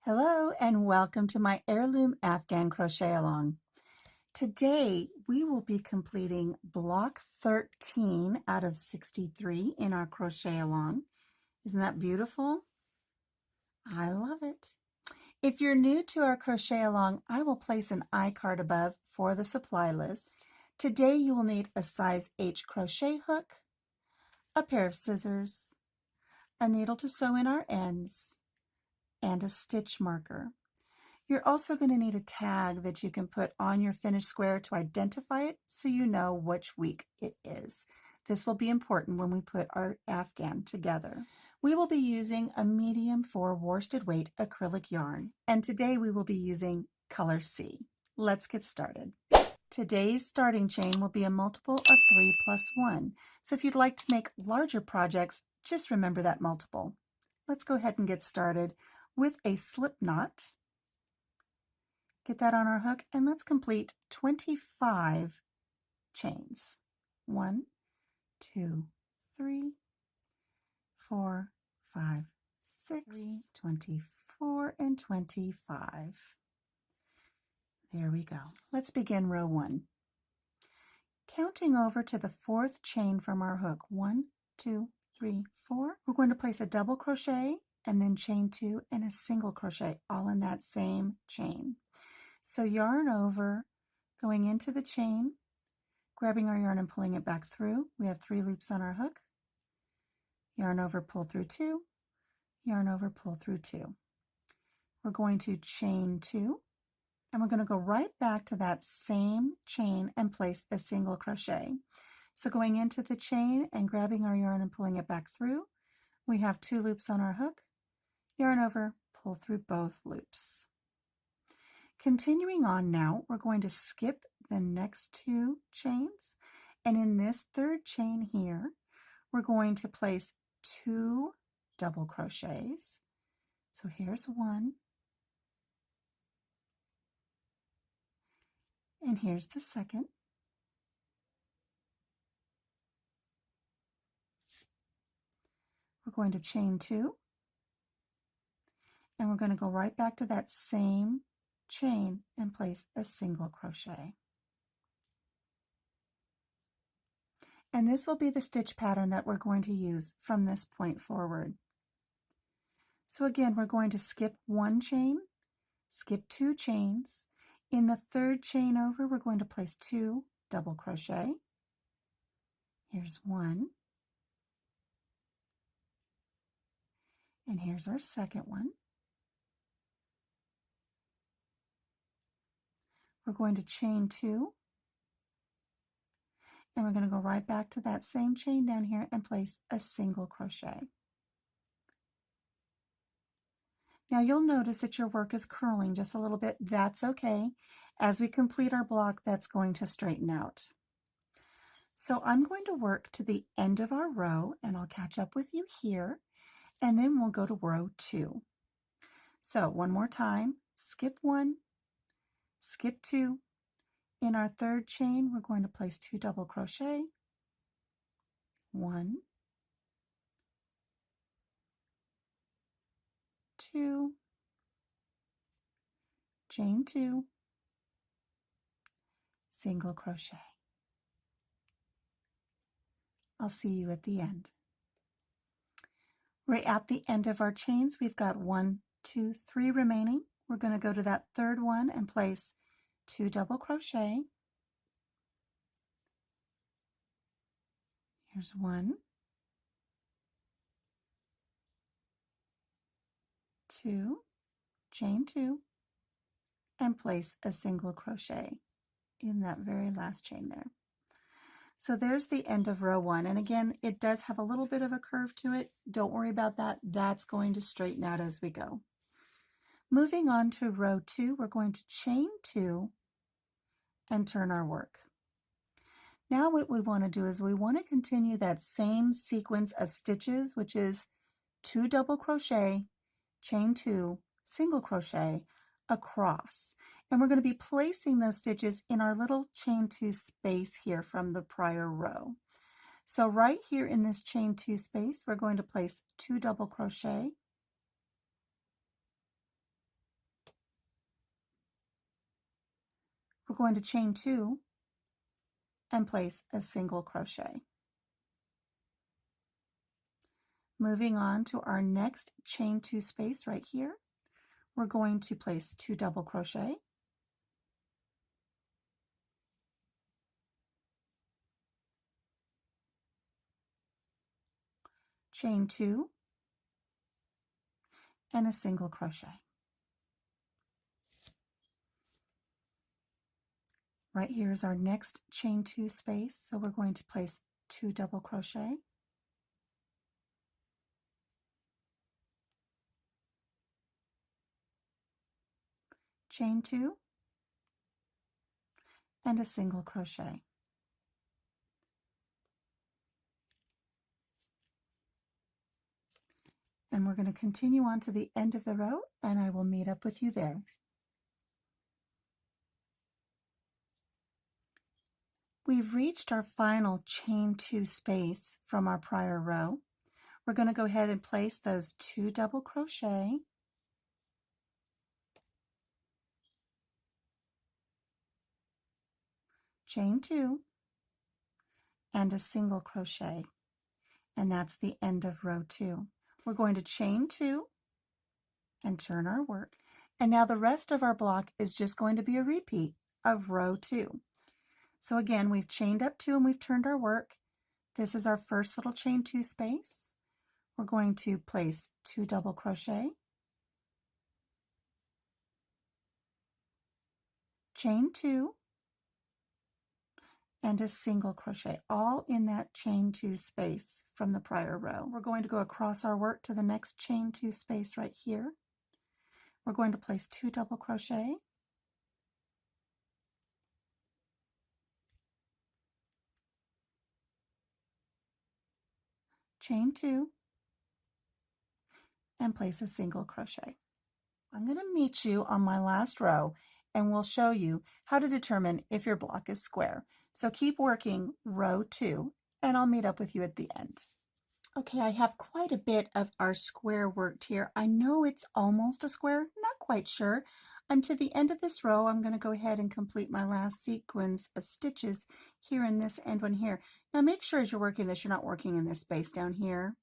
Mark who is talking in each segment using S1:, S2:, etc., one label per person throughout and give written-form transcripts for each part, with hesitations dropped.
S1: Hello and welcome to my Heirloom Afghan Crochet Along. Today we will be completing block 13 out of 63 in our Crochet Along. Isn't that beautiful? I love it. If you're new to our Crochet Along, I will place an iCard above for the supply list. Today you will need a size H crochet hook, a pair of scissors, a needle to sew in our ends, and a stitch marker. You're also going to need a tag that you can put on your finished square to identify it so you know which week it is. This will be important when we put our Afghan together. We will be using a medium 4 worsted weight acrylic yarn, and today we will be using color C. Let's get started. Today's starting chain will be a multiple of 3 plus 1. So if you'd like to make larger projects, just remember that multiple. Let's go ahead and get started with a slip knot. Get that on our hook, and let's complete 25 chains. 1, 2, 3, 4, 5, 6, 24, and 25. There we go. Let's begin row 1. Counting over to the 4th chain from our hook. 1, 2, 3, 4. We're going to place a double crochet and then chain 2 and a single crochet, all in that same chain. So yarn over, going into the chain, grabbing our yarn and pulling it back through. We have 3 loops on our hook. Yarn over, pull through 2, yarn over, pull through 2. We're going to chain 2, and we're going to go right back to that same chain and place a single crochet. So going into the chain and grabbing our yarn and pulling it back through, we have 2 loops on our hook. Yarn over, pull through both loops. Continuing on now, we're going to skip the next 2 chains, and in this 3rd chain here, we're going to place 2 double crochets. So here's 1, and here's the 2nd. We're going to chain 2, and we're going to go right back to that same chain and place a single crochet. And this will be the stitch pattern that we're going to use from this point forward. So again, we're going to skip 1 chain, skip 2 chains. In the 3rd chain over, we're going to place 2 double crochet. Here's 1, and here's our 2nd one. We're going to chain 2, and we're going to go right back to that same chain down here and place a single crochet. Now you'll notice that your work is curling just a little bit. That's okay. As we complete our block, that's going to straighten out. So I'm going to work to the end of our row, and I'll catch up with you here, and then we'll go to row 2. So one more time, skip 1, skip 2. In our 3rd chain, we're going to place 2 double crochet. 1, 2, chain 2, single crochet. I'll see you at the end. Right at the end of our chains, we've got 1, 2, 3 remaining. We're going to go to that 3rd one and place 2 double crochet. Here's 1, 2, chain 2, and place a single crochet in that very last chain there. So there's the end of row 1, and again, it does have a little bit of a curve to it. Don't worry about that. That's going to straighten out as we go. Moving on to row 2, we're going to chain 2 and turn our work. Now what we want to do is we want to continue that same sequence of stitches, which is 2 double crochet, chain 2, single crochet across. And we're going to be placing those stitches in our little chain 2 space here from the prior row. So right here in this chain 2 space, we're going to place 2 double crochet, we're going to chain 2 and place a single crochet. Moving on to our next chain 2 space right here, we're going to place 2 double crochet, chain 2, and a single crochet. Right here is our next chain 2 space, so we're going to place 2 double crochet, chain 2, and a single crochet. And we're going to continue on to the end of the row, and I will meet up with you there. We've reached our final chain 2 space from our prior row. We're going to go ahead and place those 2 double crochet, chain 2, and a single crochet, and that's the end of row 2. We're going to chain 2 and turn our work, and now the rest of our block is just going to be a repeat of row 2. So again, we've chained up 2 and we've turned our work. This is our first little chain 2 space. We're going to place 2 double crochet, chain 2, and a single crochet, all in that chain 2 space from the prior row. We're going to go across our work to the next chain 2 space right here. We're going to place 2 double crochet, chain 2, and place a single crochet. I'm going to meet you on my last row and we'll show you how to determine if your block is square. So keep working row 2 and I'll meet up with you at the end. Okay, I have quite a bit of our square worked here. I know it's almost a square, not quite sure. I'm to the end of this row. I'm going to go ahead and complete my last sequence of stitches here in this end one here. Now make sure as you're working this, you're not working in this space down here.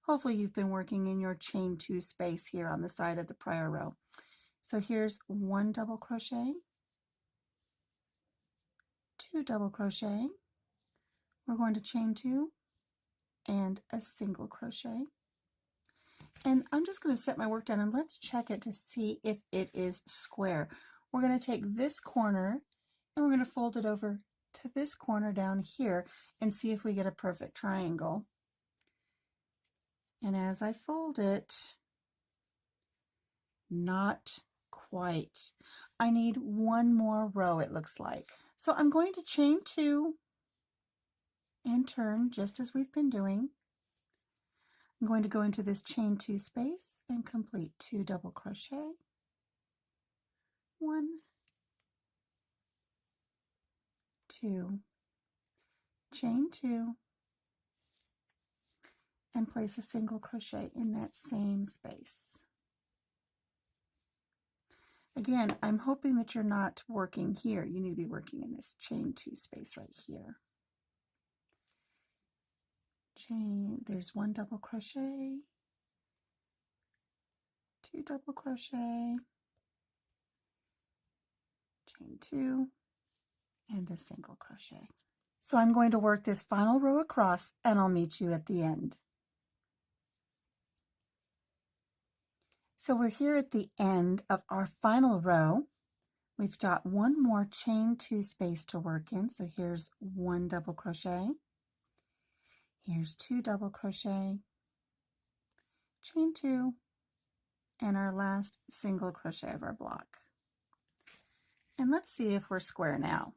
S1: Hopefully you've been working in your chain 2 space here on the side of the prior row. So here's 1 double crochet, 2 double crochet, we're going to chain 2, and a single crochet. And I'm just going to set my work down and let's check it to see if it is square. We're going to take this corner and we're going to fold it over to this corner down here and see if we get a perfect triangle. And as I fold it, not quite. I need 1 more row, it looks like. So I'm going to chain 2 and turn just as we've been doing. I'm going to go into this chain 2 space and complete 2 double crochet, 1, 2, chain 2, and place a single crochet in that same space. Again, I'm hoping that you're not working here. You need to be working in this chain 2 space right here. Chain, there's 1 double crochet, 2 double crochet, chain 2, and a single crochet. So I'm going to work this final row across and I'll meet you at the end. So we're here at the end of our final row. We've got 1 more chain 2 space to work in. So here's 1 double crochet, here's 2 double crochet, chain 2, and our last single crochet of our block. And let's see if we're square now.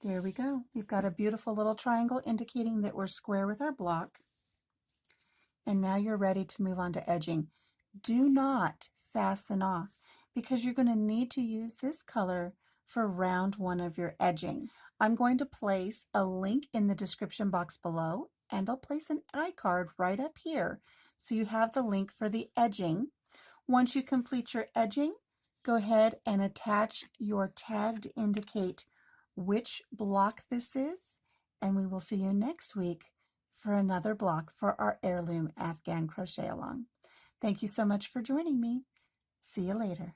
S1: There we go. We've got a beautiful little triangle indicating that we're square with our block. And now you're ready to move on to edging. Do not fasten off because you're going to need to use this color for round 1 of your edging. I'm going to place a link in the description box below and I'll place an iCard right up here so you have the link for the edging. Once you complete your edging, go ahead and attach your tag to indicate which block this is, and we will see you next week for another block for our Heirloom Afghan Crochet Along. Thank you so much for joining me. See you later.